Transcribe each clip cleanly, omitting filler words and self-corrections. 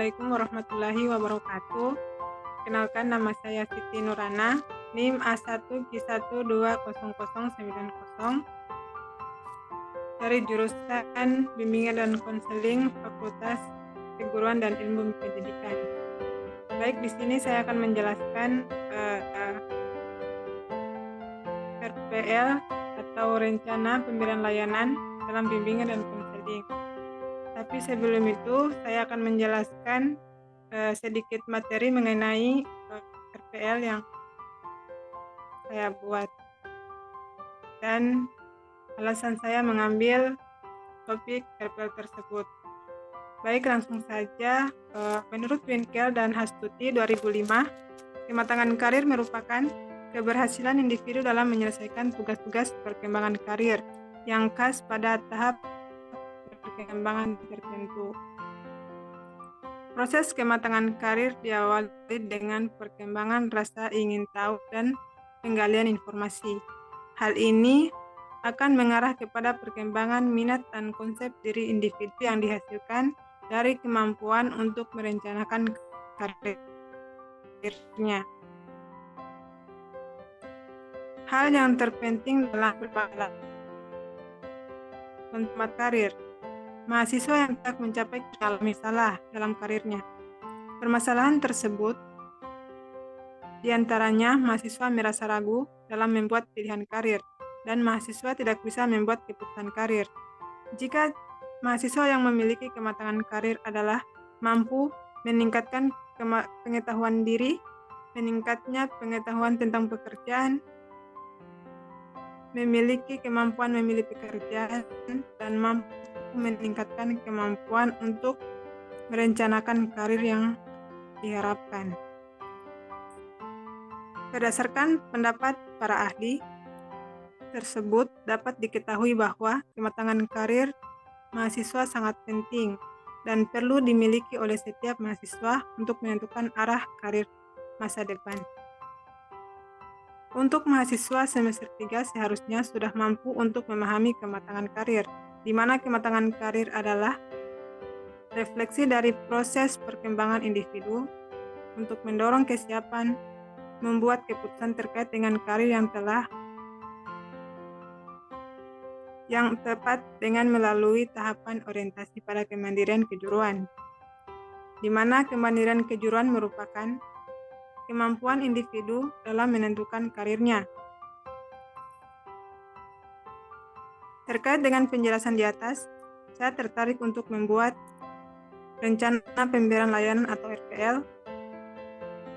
Assalamualaikum warahmatullahi wabarakatuh. Kenalkan, nama saya Siti Nurana, NIM A1Q1200090 dari jurusan Bimbingan dan Konseling Fakultas Keguruan dan Ilmu Pendidikan. Baik, di sini saya akan menjelaskan RPL atau Rencana Pemberian Layanan dalam Bimbingan dan Konseling. Tapi sebelum itu, saya akan menjelaskan sedikit materi mengenai RPL yang saya buat dan alasan saya mengambil topik RPL tersebut. Baik, langsung saja. Menurut Winkel dan Hastuti 2005, kematangan karir merupakan keberhasilan individu dalam menyelesaikan tugas-tugas perkembangan karir yang khas pada tahap perkembangan tertentu. Proses kematangan karir diawali dengan perkembangan rasa ingin tahu dan penggalian informasi. Hal ini akan mengarah kepada perkembangan minat dan konsep diri individu yang dihasilkan dari kemampuan untuk merencanakan karirnya. Hal yang terpenting dalam berbagai tempat karir. Mahasiswa yang tak mencapai masalah dalam karirnya. Permasalahan tersebut diantaranya mahasiswa merasa ragu dalam membuat pilihan karir, dan mahasiswa tidak bisa membuat keputusan karir. Jika mahasiswa yang memiliki kematangan karir adalah mampu meningkatkan pengetahuan diri, meningkatnya pengetahuan tentang pekerjaan, memiliki kemampuan memilih pekerjaan, dan mampu meningkatkan kemampuan untuk merencanakan karir yang diharapkan. Berdasarkan pendapat para ahli tersebut, dapat diketahui bahwa kematangan karir mahasiswa sangat penting dan perlu dimiliki oleh setiap mahasiswa untuk menentukan arah karir masa depan. Untuk mahasiswa semester 3 seharusnya sudah mampu untuk memahami kematangan karir, di mana kematangan karir adalah refleksi dari proses perkembangan individu untuk mendorong kesiapan membuat keputusan terkait dengan karir yang tepat dengan melalui tahapan orientasi pada kemandirian kejuruan, di mana kemandirian kejuruan merupakan kemampuan individu dalam menentukan karirnya. Terkait dengan penjelasan di atas, saya tertarik untuk membuat rencana pemberian layanan atau RPL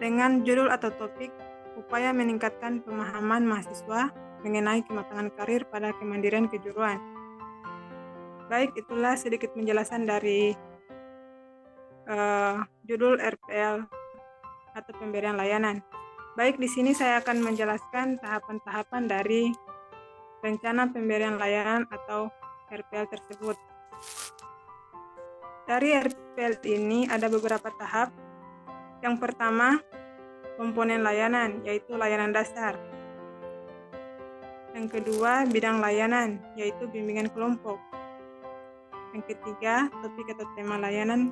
dengan judul atau topik upaya meningkatkan pemahaman mahasiswa mengenai kematangan karir pada kemandirian kejuruan. Baik, itulah sedikit penjelasan dari judul RPL atau pemberian layanan. Baik, di sini saya akan menjelaskan tahapan-tahapan dari rencana pemberian layanan atau RPL tersebut. Dari RPL ini ada beberapa tahap. Yang pertama, komponen layanan, yaitu layanan dasar. Yang kedua, bidang layanan, yaitu bimbingan kelompok. Yang ketiga, topik atau tema layanan,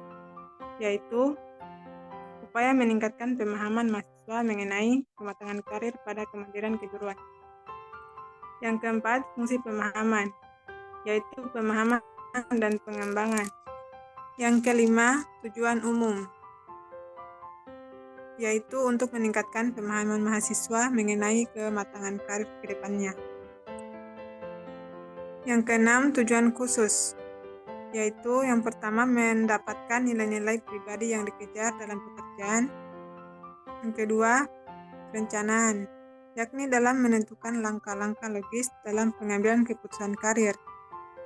yaitu upaya meningkatkan pemahaman mahasiswa mengenai kematangan karir pada kemandirian kejuruan. Yang keempat, fungsi pemahaman, yaitu pemahaman dan pengembangan. Yang kelima, tujuan umum, yaitu untuk meningkatkan pemahaman mahasiswa mengenai kematangan karir ke depannya. Yang keenam, tujuan khusus, yaitu yang pertama mendapatkan nilai-nilai pribadi yang dikejar dalam pekerjaan. Yang kedua, perencanaan, yakni dalam menentukan langkah-langkah logis dalam pengambilan keputusan karir.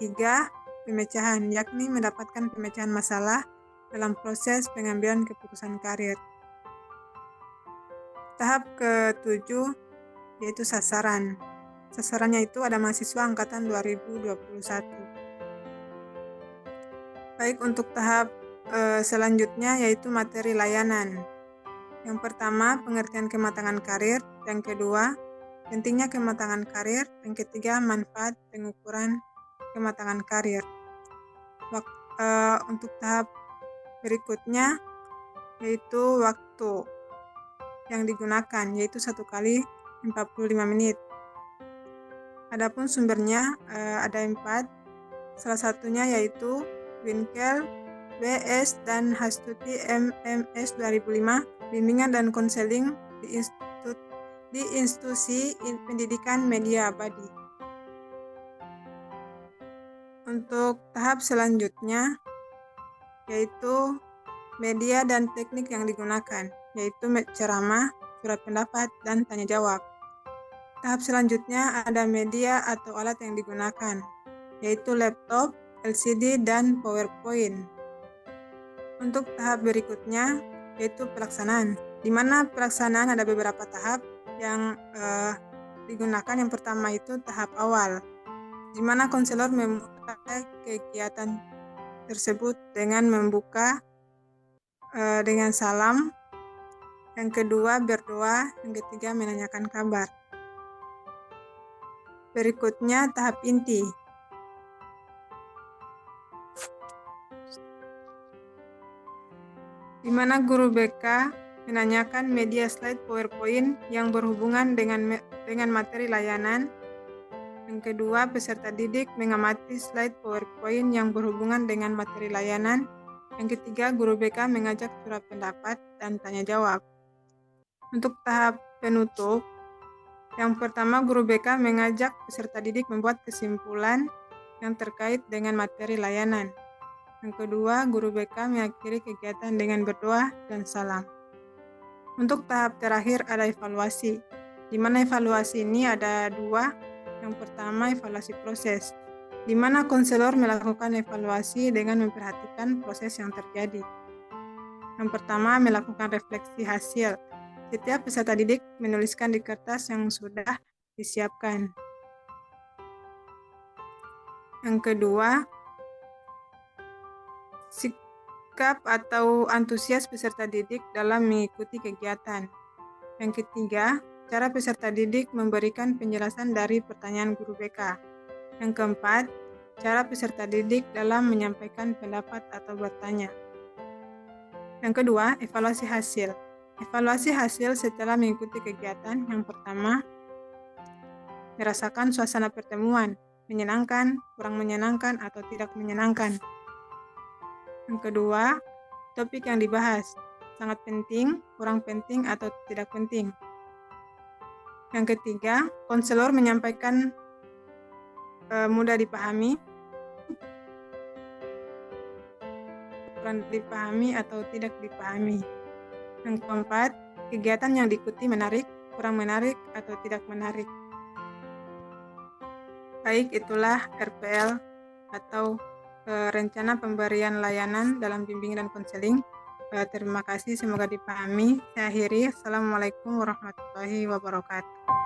3. Pemecahan, yakni mendapatkan pemecahan masalah dalam proses pengambilan keputusan karir. Tahap ke-7 yaitu sasaran. Sasarannya itu ada mahasiswa angkatan 2021. Baik, untuk tahap selanjutnya yaitu materi layanan. Yang pertama, pengertian kematangan karir. Yang kedua, pentingnya kematangan karir. Yang ketiga, manfaat pengukuran kematangan karir. Untuk tahap berikutnya yaitu waktu yang digunakan, yaitu 1 kali 45 menit. Adapun sumbernya ada 4, salah satunya yaitu Winkel, BS, dan Hastuti MMS 2005, Bimbingan dan Konseling di Institusi Pendidikan Media Abadi. Untuk tahap selanjutnya yaitu media dan teknik yang digunakan, yaitu ceramah, surat pendapat, dan tanya jawab. Tahap selanjutnya ada media atau alat yang digunakan, yaitu laptop, LCD, dan PowerPoint. Untuk tahap berikutnya yaitu pelaksanaan, di mana pelaksanaan ada beberapa tahap yang digunakan. Yang pertama itu tahap awal, di mana konselor memulai kegiatan tersebut dengan membuka dengan salam, yang kedua berdoa, yang ketiga menanyakan kabar. Berikutnya tahap inti, di mana guru BK menanyakan media slide PowerPoint yang berhubungan dengan materi layanan. Yang kedua, peserta didik mengamati slide PowerPoint yang berhubungan dengan materi layanan. Yang ketiga, guru BK mengajak surat pendapat dan tanya jawab. Untuk tahap penutup, yang pertama guru BK mengajak peserta didik membuat kesimpulan yang terkait dengan materi layanan. Yang kedua, guru BK mengakhiri kegiatan dengan berdoa dan salam. Untuk tahap terakhir ada evaluasi, di mana evaluasi ini ada 2. Yang pertama, evaluasi proses, di mana konselor melakukan evaluasi dengan memperhatikan proses yang terjadi. Yang pertama, melakukan refleksi hasil. Setiap peserta didik menuliskan di kertas yang sudah disiapkan. Yang kedua, sikap atau antusias peserta didik dalam mengikuti kegiatan. Yang ketiga, cara peserta didik memberikan penjelasan dari pertanyaan guru BK. Yang keempat, cara peserta didik dalam menyampaikan pendapat atau bertanya. Yang kedua, evaluasi hasil. Evaluasi hasil setelah mengikuti kegiatan. Yang pertama, merasakan suasana pertemuan, menyenangkan, kurang menyenangkan, atau tidak menyenangkan. Yang kedua, topik yang dibahas, sangat penting, kurang penting, atau tidak penting. Yang ketiga, konselor menyampaikan mudah dipahami, kurang dipahami, atau tidak dipahami. Yang keempat, kegiatan yang diikuti menarik, kurang menarik, atau tidak menarik. Baik, itulah RPL atau rencana pemberian layanan dalam bimbingan dan konseling. Terima kasih, semoga dipahami. Saya akhiri. Assalamualaikum warahmatullahi wabarakatuh.